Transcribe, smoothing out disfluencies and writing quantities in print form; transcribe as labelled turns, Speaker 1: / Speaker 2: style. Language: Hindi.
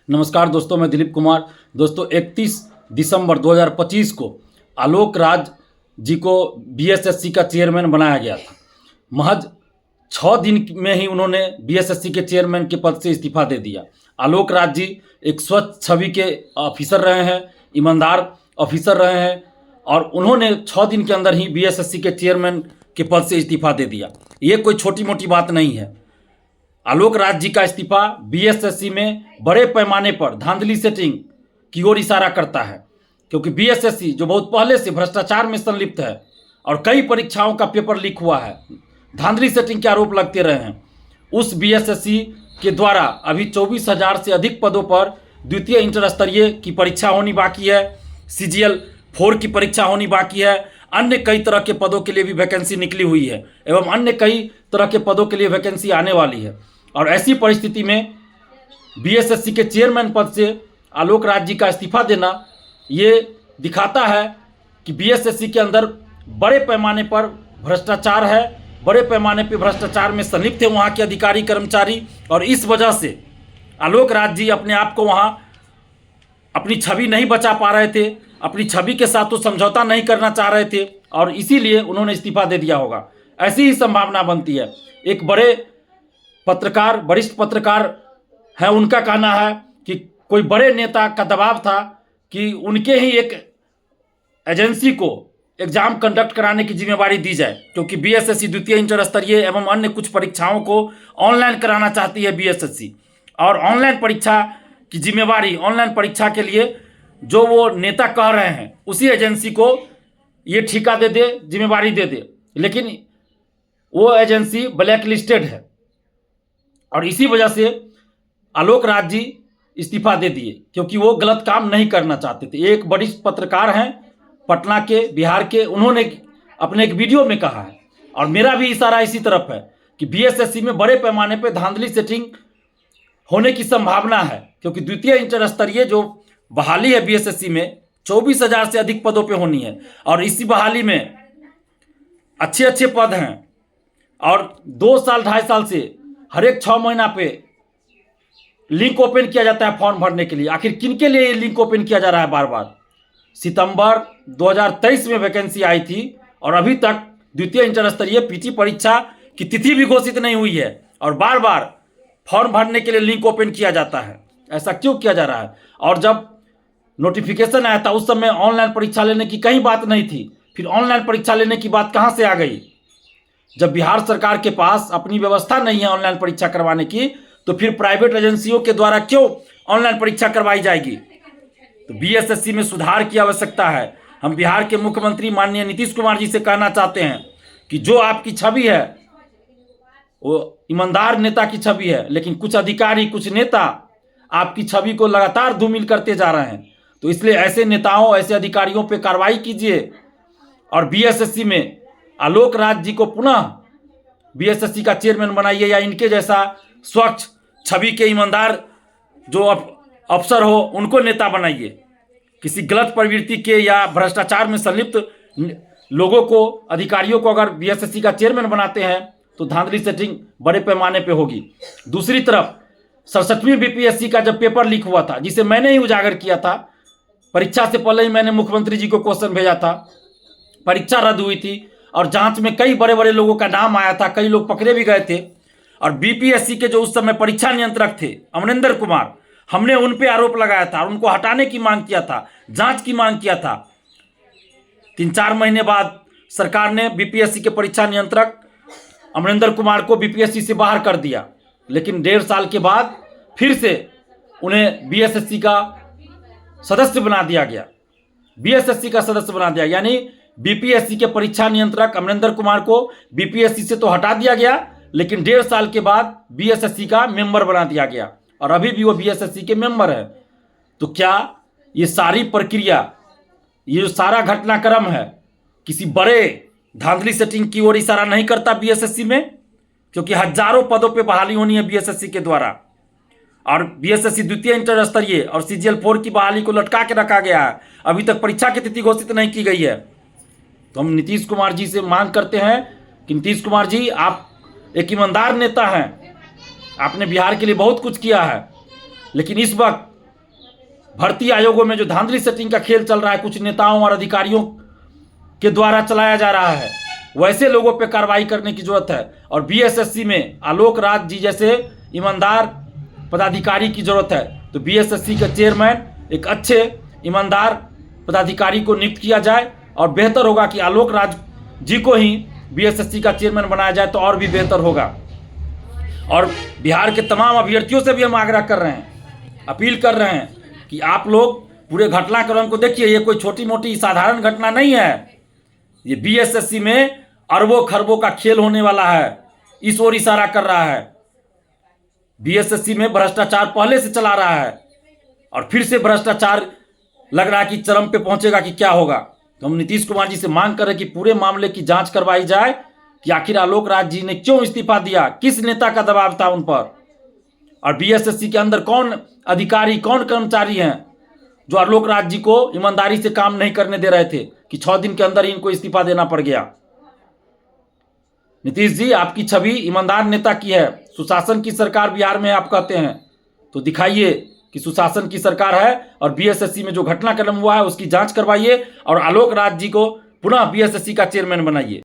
Speaker 1: नमस्कार दोस्तों, मैं दिलीप कुमार। दोस्तों 31 दिसंबर 2025 को आलोक राज जी को बीएसएससी का चेयरमैन बनाया गया था। महज 6 दिन में ही उन्होंने बीएसएससी के चेयरमैन के पद से इस्तीफा दे दिया। आलोक राज जी एक स्वच्छ छवि के ऑफिसर रहे हैं, ईमानदार ऑफिसर रहे हैं और उन्होंने 6 दिन के अंदर ही बीएसएससी के चेयरमैन के पद से इस्तीफा दे दिया। ये कोई छोटी मोटी बात नहीं है। आलोक राज जी का इस्तीफा बीएसएससी में बड़े पैमाने पर धांधली सेटिंग की ओर इशारा करता है, क्योंकि बीएसएससी जो बहुत पहले से भ्रष्टाचार में संलिप्त है और कई परीक्षाओं का पेपर लीक हुआ है, धांधली सेटिंग के आरोप लगते रहे हैं, उस बीएसएससी के द्वारा अभी 24,000 से अधिक पदों पर द्वितीय इंटर स्तरीय की परीक्षा होनी बाकी है, CGL 4 की परीक्षा होनी बाकी है, अन्य कई तरह के पदों के लिए भी वैकेंसी निकली हुई है एवं अन्य कई तरह के पदों के लिए वैकेंसी आने वाली है। और ऐसी परिस्थिति में बीएसएससी के चेयरमैन पद से आलोक राज जी का इस्तीफा देना ये दिखाता है कि बीएसएससी के अंदर बड़े पैमाने पर भ्रष्टाचार है, बड़े पैमाने पर भ्रष्टाचार में संलिप्त है वहाँ के अधिकारी कर्मचारी, और इस वजह से आलोक राज जी अपने आप को वहाँ अपनी छवि नहीं बचा पा रहे थे, अपनी छवि के साथ तो समझौता नहीं करना चाह रहे थे और इसीलिए उन्होंने इस्तीफा दे दिया होगा। ऐसी ही संभावना बनती है। एक बड़े पत्रकार, वरिष्ठ पत्रकार है, उनका कहना है कि कोई बड़े नेता का दबाव था कि उनके ही एक एजेंसी को एग्जाम कंडक्ट कराने की जिम्मेवारी दी जाए, क्योंकि बीएसएससी द्वितीय इंटर स्तरीय एवं अन्य कुछ परीक्षाओं को ऑनलाइन कराना चाहती है बीएसएससी, और ऑनलाइन परीक्षा की जिम्मेवारी, ऑनलाइन परीक्षा के लिए जो वो नेता कह रहे हैं उसी एजेंसी को ये ठेका दे दे, जिम्मेवारी दे दे, लेकिन वो एजेंसी ब्लैक लिस्टेड है और इसी वजह से आलोक राज जी इस्तीफा दे दिए, क्योंकि वो गलत काम नहीं करना चाहते थे। एक वरिष्ठ पत्रकार हैं पटना के, बिहार के, उन्होंने अपने एक वीडियो में कहा है और मेरा भी इशारा इसी तरफ है कि बीएसएससी में बड़े पैमाने पर धांधली सेटिंग होने की संभावना है, क्योंकि द्वितीय इंटर स्तरीय जो बहाली है बीएसएससी में 24,000 से अधिक पदों पे होनी है और इसी बहाली में अच्छे अच्छे पद हैं और 2 साल 2.5 साल से हर एक 6 महीना पे लिंक ओपन किया जाता है फॉर्म भरने के लिए। आखिर किन के लिए ये लिंक ओपन किया जा रहा है बार बार? सितंबर 2023 में वैकेंसी आई थी और अभी तक द्वितीय इंटर स्तरीय पीटी परीक्षा की तिथि भी घोषित नहीं हुई है और बार बार फॉर्म भरने के लिए लिंक ओपन किया जाता है। ऐसा क्यों किया जा रहा है? और जब नोटिफिकेशन आया था उस समय ऑनलाइन परीक्षा लेने की कहीं बात नहीं थी, फिर ऑनलाइन परीक्षा लेने की बात कहाँ से आ गई? जब बिहार सरकार के पास अपनी व्यवस्था नहीं है ऑनलाइन परीक्षा करवाने की, तो फिर प्राइवेट एजेंसियों के द्वारा क्यों ऑनलाइन परीक्षा करवाई जाएगी? तो बीएसएससी में सुधार की आवश्यकता है। हम बिहार के मुख्यमंत्री माननीय नीतीश कुमार जी से कहना चाहते हैं कि जो आपकी छवि है वो ईमानदार नेता की छवि है, लेकिन कुछ अधिकारी, कुछ नेता आपकी छवि को लगातार धूमिल करते जा रहे हैं। तो इसलिए ऐसे नेताओं, ऐसे अधिकारियों पे कार्रवाई कीजिए और बीएसएससी में आलोक राज जी को पुनः बीएसएससी का चेयरमैन बनाइए या इनके जैसा स्वच्छ छवि के ईमानदार जो अफसर हो उनको नेता बनाइए। किसी गलत प्रवृत्ति के या भ्रष्टाचार में संलिप्त लोगों को, अधिकारियों को अगर बीएसएससी का चेयरमैन बनाते हैं तो धांधली सेटिंग बड़े पैमाने पे होगी। दूसरी तरफ 67वीं बीपीएससी का जब पेपर लीक हुआ था, जिसे मैंने ही उजागर किया था, परीक्षा से पहले ही मैंने मुख्यमंत्री जी को क्वेश्चन भेजा था, परीक्षा रद्द हुई थी और जांच में कई बड़े बड़े लोगों का नाम आया था, कई लोग पकड़े भी गए थे और बीपीएससी के जो उस समय परीक्षा नियंत्रक थे अमरिंदर कुमार, हमने उन पे आरोप लगाया था और उनको हटाने की मांग किया था, जांच की मांग किया था। 3-4 महीने बाद सरकार ने बीपीएससी के परीक्षा नियंत्रक अमरिंदर कुमार को बीपीएससी से बाहर कर दिया, लेकिन 1.5 साल के बाद फिर से उन्हें बीएसएससी का सदस्य बना दिया गया, बीएसएससी का सदस्य बना दिया। यानी बीपीएससी के परीक्षा नियंत्रक अमरिंदर कुमार को बीपीएससी से तो हटा दिया गया, लेकिन 1.5 साल के बाद बीएसएससी का मेंबर बना दिया गया और अभी भी वो बीएसएससी के मेंबर है। तो क्या ये सारी प्रक्रिया, ये जो सारा घटनाक्रम है, किसी बड़े धांधली सेटिंग की ओर इशारा नहीं करता बीएसएससी में? क्योंकि हजारों पदों पे बहाली होनी है बीएसएससी के द्वारा और बीएसएससी द्वितीय इंटर स्तरीय और CGL 4 की बहाली को लटका के रखा गया है। अभी तक परीक्षा की तिथि घोषित नहीं की गई है। तो हम नीतीश कुमार जी से मांग करते हैं कि नीतीश कुमार जी, आप एक ईमानदार नेता हैं, आपने बिहार के लिए बहुत कुछ किया है, लेकिन इस वक्त भर्ती आयोगों में जो धांधली सेटिंग का खेल चल रहा है कुछ नेताओं और अधिकारियों के द्वारा चलाया जा रहा है, वैसे लोगों पे कार्रवाई करने की जरूरत है। और बीएसएससी में आलोक राज जी जैसे ईमानदार पदाधिकारी की जरूरत है। तो बीएसएससी के चेयरमैन एक अच्छे ईमानदार पदाधिकारी को नियुक्त किया जाए और बेहतर होगा कि आलोक राज जी को ही बीएसएससी का चेयरमैन बनाया जाए तो और भी बेहतर होगा। और बिहार के तमाम अभ्यर्थियों से भी हम आग्रह कर रहे हैं, अपील कर रहे हैं कि आप लोग पूरे घटनाक्रम को देखिए। ये कोई छोटी मोटी साधारण घटना नहीं है, ये बीएसएससी में अरबों खरबों का खेल होने वाला है, इस ओर इशारा कर रहा है। बीएसएससी में भ्रष्टाचार पहले से चला रहा है और फिर से भ्रष्टाचार लग रहा है कि चरम पे पहुंचेगा कि क्या होगा। तो हम नीतीश कुमार जी से मांग कर रहे हैं कि पूरे मामले की जांच करवाई जाए कि आखिर आलोक राज जी ने क्यों इस्तीफा दिया, किस नेता का दबाव था उन पर, और बीएसएससी के अंदर कौन अधिकारी कौन कर्मचारी हैं जो आलोक राज जी को ईमानदारी से काम नहीं करने दे रहे थे कि 6 दिन के अंदर ही इनको इस्तीफा देना पड़ गया। नीतीश जी, आपकी छवि ईमानदार नेता की है, सुशासन की सरकार बिहार में आप कहते हैं, तो दिखाइए कि सुशासन की सरकार है और बीएसएससी में जो घटनाक्रम हुआ है उसकी जांच करवाइए और आलोक राज जी को पुनः बीएसएससी का चेयरमैन बनाइए।